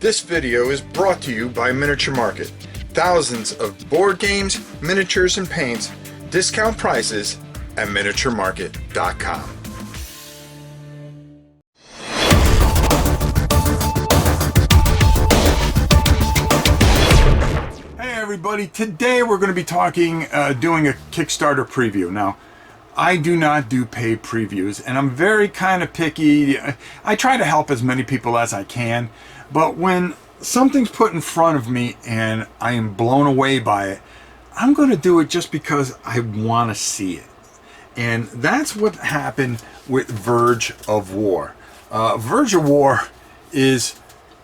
This video is brought to you by Miniature Market. Thousands of board games, miniatures, and paints, discount prices at miniaturemarket.com. Hey everybody, today we're going to be talking, doing a Kickstarter preview. Now, I do not do paid previews, and I'm very kind of picky. I try to help as many people as I can, but when something's put in front of me and I am blown away by it, I'm going to do it just because I want to see it. And that's what happened with Verge of War. Verge of War is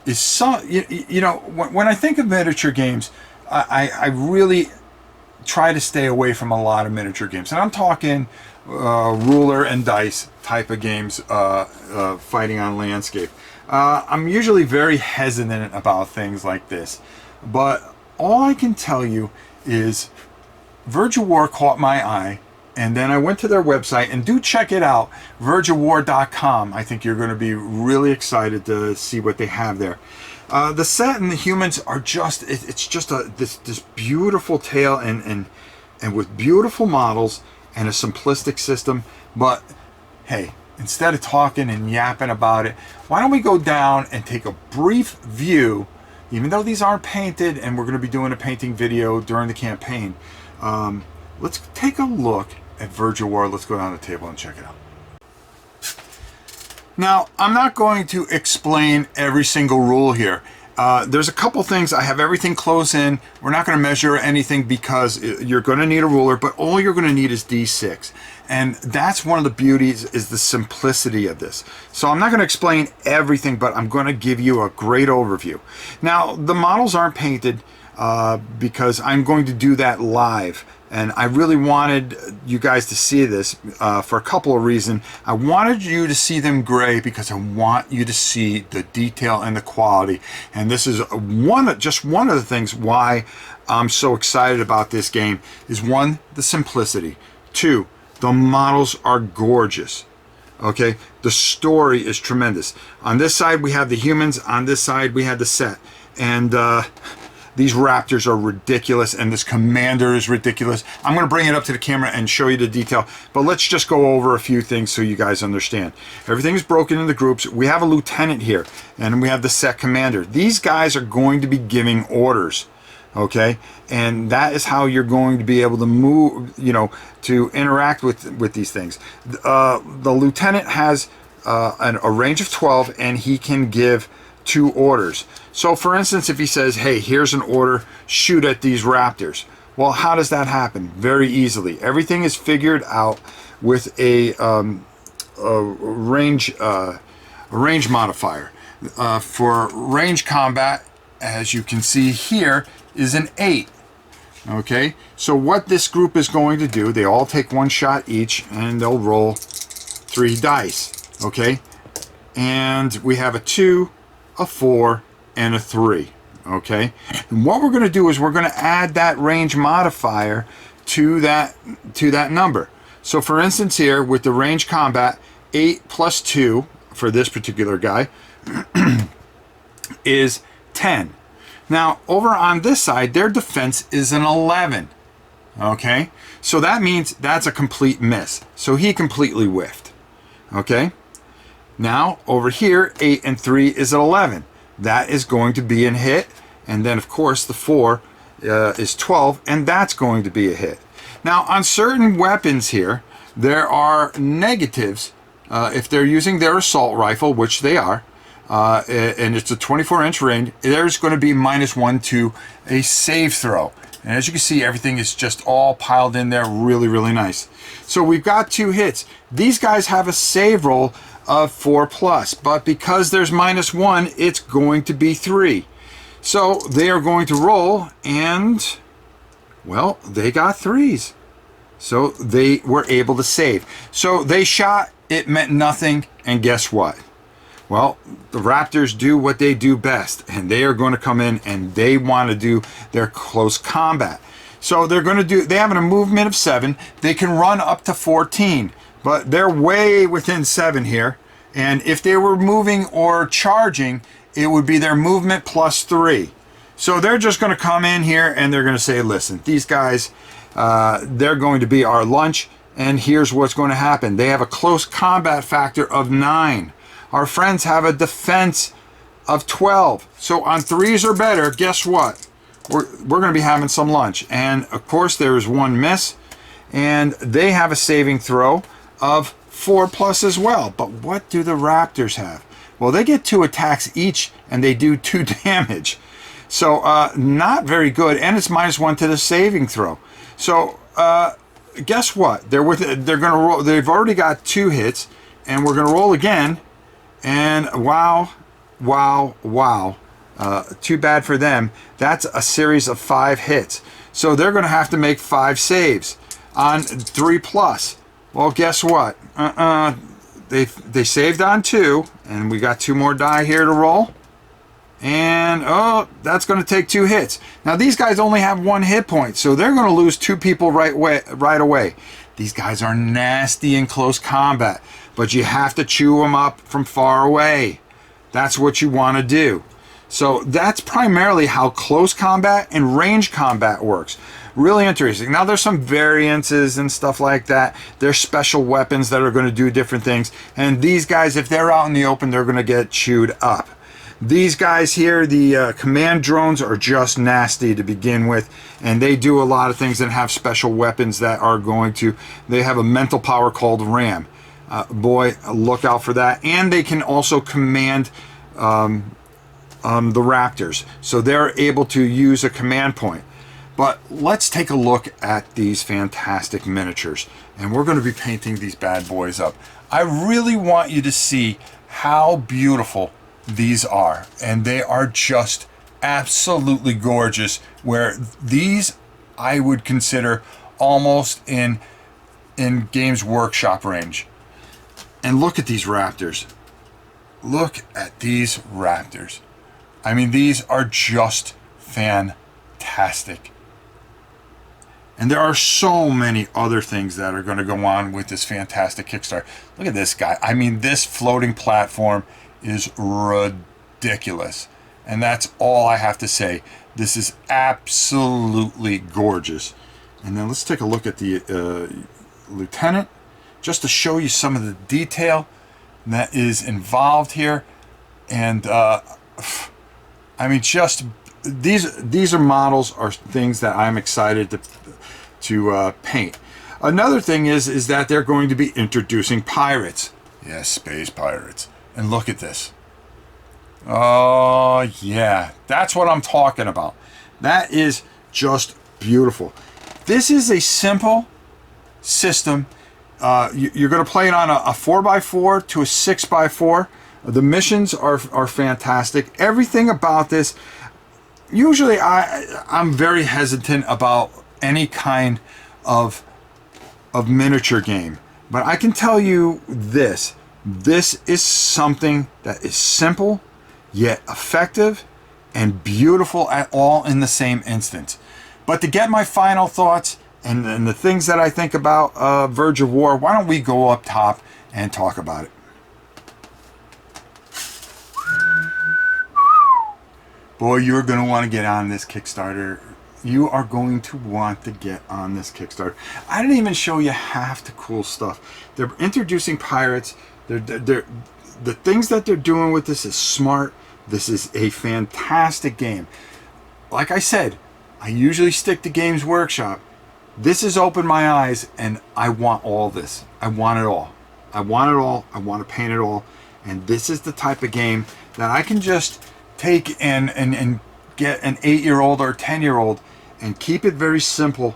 some, you know, when I think of miniature games, I really try to stay away from a lot of miniature games, and I'm talking ruler and dice type of games, fighting on landscape. I'm usually very hesitant about things like this, but all I can tell you is Verge of War caught my eye, and then I went to their website, and do check it out, vergeofwar.com. I think you're going to be really excited to see what they have there. The set and the humans are just, it's just this beautiful tale, and with beautiful models and a simplistic system. But hey, instead of talking and yapping about it, why don't we go down and take a brief view, even though these aren't painted and we're going to be doing a painting video during the campaign. Let's take a look at Verge of War. Let's go down the table and check it out. Now, I'm not going to explain every single rule here. There's a couple things. I have everything close in. We're not going to measure anything because you're going to need a ruler, but all you're going to need is D6. And that's one of the beauties, is the simplicity of this. So I'm not going to explain everything, but I'm going to give you a great overview. Now, the models aren't painted because I'm going to do that live. And I really wanted you guys to see this for a couple of reasons. I wanted you to see them gray because I want you to see the detail and the quality. And this is just one of the things why I'm so excited about this game is, one, the simplicity. Two, the models are gorgeous. Okay, the story is tremendous. On this side we have the humans, on this side we have the set. And these raptors are ridiculous, and this commander is ridiculous. I'm going to bring it up to the camera and show you the detail, but let's just go over a few things so you guys understand. Everything is broken into groups. We have a lieutenant here, and we have the set commander. These guys are going to be giving orders, okay? And that is how you're going to be able to move, you know, to interact with these things. The lieutenant has a range of 12, and he can give 2 orders. So for instance, if he says, hey, here's an order, shoot at these raptors. Well, how does that happen? Very easily. Everything is figured out with a range modifier. For range combat, as you can see here, is an 8. Okay, so what this group is going to do, they all take 1 shot each, and they'll roll 3 dice. Okay, and we have a 2, a 4, and a 3. Okay, and what we're going to do is we're going to add that range modifier to that number. So for instance here, with the range combat, 8 plus 2 for this particular guy is 10. Now over on this side, their defense is an 11. Okay, so that means that's a complete miss, so he completely whiffed. Okay, now over here, 8 and 3 is an 11. That is going to be a hit. And then of course the 4 is 12, and that's going to be a hit. Now on certain weapons here, there are negatives. If they're using their assault rifle, which they are, and it's a 24-inch range, there's going to be -1 to a save throw. And as you can see, everything is just all piled in there, really, really nice. So we've got 2 hits. These guys have a save roll of 4+, but because there's -1, it's going to be 3. So they are going to roll, and well, they got 3s. So they were able to save. So they shot, it meant nothing, and guess what? Well, the Raptors do what they do best, and they are going to come in and they want to do their close combat. So they're going to do, they have a movement of 7. They can run up to 14, but they're way within 7 here. And if they were moving or charging, it would be their movement +3. So they're just going to come in here and they're going to say, listen, these guys, they're going to be our lunch, and here's what's going to happen. They have a close combat factor of 9. Our friends have a defense of 12. So on 3s or better, guess what? We're going to be having some lunch. And of course, there is 1 miss, and they have a saving throw of 4+ as well. But what do the Raptors have? Well, they get 2 attacks each, and they do 2 damage. So not very good, and it's -1 to the saving throw. So guess what? They're going to roll. They've already got 2 hits, and we're going to roll again. And wow, wow, wow! Too bad for them. That's a series of 5 hits. So they're going to have to make 5 saves on 3+. Well, guess what? They saved on 2, and we got 2 more die here to roll. And oh, that's going to take 2 hits. Now these guys only have 1 hit point, so they're going to lose 2 people right away. These guys are nasty in close combat, but you have to chew them up from far away. That's what you want to do. So that's primarily how close combat and range combat works. Really interesting. Now there's some variances and stuff like that. There's special weapons that are going to do different things. And these guys, if they're out in the open, they're going to get chewed up. These guys here, the command drones, are just nasty to begin with, and they do a lot of things and have special weapons that are going to, they have a mental power called RAM. Boy, look out for that. And they can also command the Raptors, so they're able to use a command point. But let's take a look at these fantastic miniatures, and we're going to be painting these bad boys up. I really want you to see how beautiful these are, and they are just absolutely gorgeous, where these I would consider almost in Games Workshop range. And look at these Raptors. Look at these Raptors. I mean, these are just fantastic. And there are so many other things that are going to go on with this fantastic Kickstarter. Look at this guy. I mean, this floating platform is ridiculous, and that's all I have to say. This is absolutely gorgeous. And then let's take a look at the lieutenant, just to show you some of the detail that is involved here. And I mean, just these are models, are things that I'm excited to paint. Another thing is that they're going to be introducing pirates. Yes, space pirates. And look at this. Oh, yeah. That's what I'm talking about. That is just beautiful. This is a simple system. You're going to play it on a 4x4 to a 6x4. The missions are fantastic. Everything about this, usually I'm very hesitant about any kind of miniature game. But I can tell you this. This is something that is simple, yet effective and beautiful at all in the same instance. But to get my final thoughts and the things that I think about Verge of War, why don't we go up top and talk about it? Boy, you're going to want to get on this Kickstarter. You are going to want to get on this Kickstarter. I didn't even show you half the cool stuff. They're introducing pirates. The things that they're doing with this is smart. This is a fantastic game. Like I said, I usually stick to Games Workshop. This has opened my eyes, and I want all this. I want it all. I want it all. I want to paint it all. And this is the type of game that I can just take and get an 8-year-old or 10-year-old and keep it very simple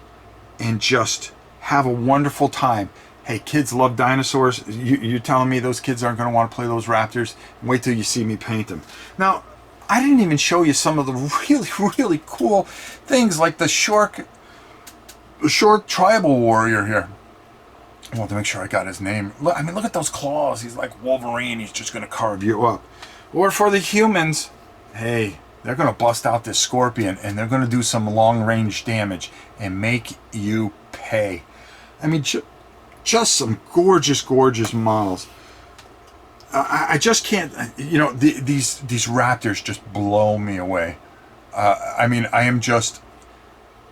and just have a wonderful time. Hey, kids love dinosaurs. You're telling me those kids aren't going to want to play those Raptors? Wait till you see me paint them. Now, I didn't even show you some of the really, really cool things, like the Shork tribal warrior here. I want to make sure I got his name. Look, I mean, look at those claws. He's like Wolverine. He's just going to carve you up. Or for the humans, hey, they're going to bust out this scorpion, and they're going to do some long-range damage and make you pay. I mean, just some gorgeous, gorgeous models. I just can't, you know, these raptors just blow me away. I mean, I am just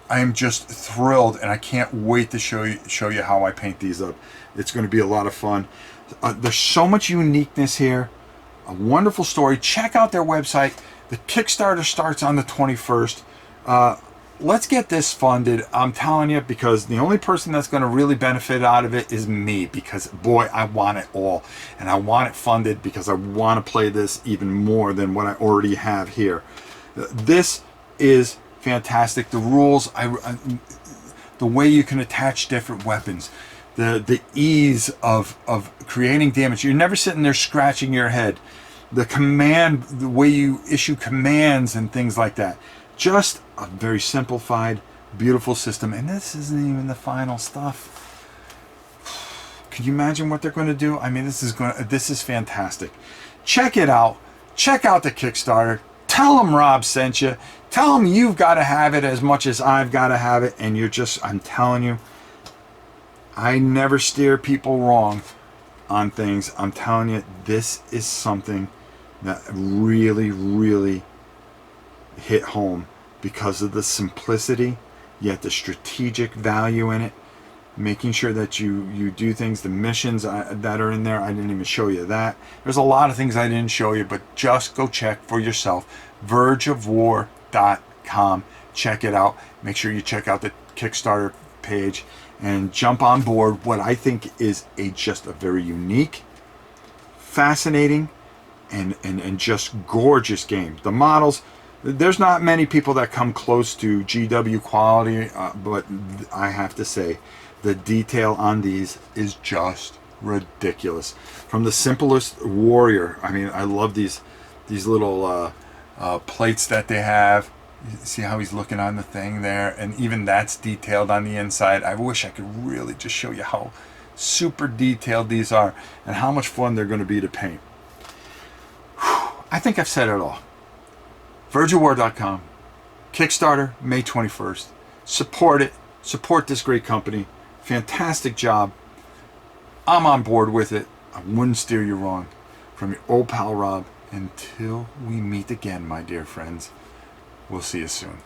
thrilled, and I can't wait to show you how I paint these up. It's going to be a lot of fun. There's so much uniqueness here. A wonderful story. Check out their website. The Kickstarter starts on the 21st. Let's get this funded. I'm telling you, because the only person that's going to really benefit out of it is me, because boy, I want it all, and I want it funded because I want to play this even more than what I already have here. This is fantastic. The rules, the way you can attach different weapons, the ease of creating damage. You're never sitting there scratching your head. The way you issue commands and things like that. Just a very simplified, beautiful system. And this isn't even the final stuff. Can you imagine what they're going to do? I mean, this is fantastic. Check it out. Check out the Kickstarter. Tell them Rob sent you. Tell them you've got to have it as much as I've got to have it. And I'm telling you, I never steer people wrong on things. I'm telling you, this is something that really, really hit home because of the simplicity, yet the strategic value in it. Making sure that you do things, the missions that are in there. I didn't even show you that. There's a lot of things I didn't show you, but just go check for yourself. vergeofwar.com. Check it out. Make sure you check out the Kickstarter page and jump on board what I think is just a very unique, fascinating, and just gorgeous game. The models, there's not many people that come close to GW quality, but I have to say, the detail on these is just ridiculous. From the simplest warrior, I mean, I love these little plates that they have. You see how he's looking on the thing there, and even that's detailed on the inside. I wish I could really just show you how super detailed these are and how much fun they're going to be to paint. I think I've said it all. vergeofwar.com. Kickstarter, May 21st. Support it. Support this great company. Fantastic job. I'm on board with it. I wouldn't steer you wrong. From your old pal Rob. Until we meet again, my dear friends, we'll see you soon.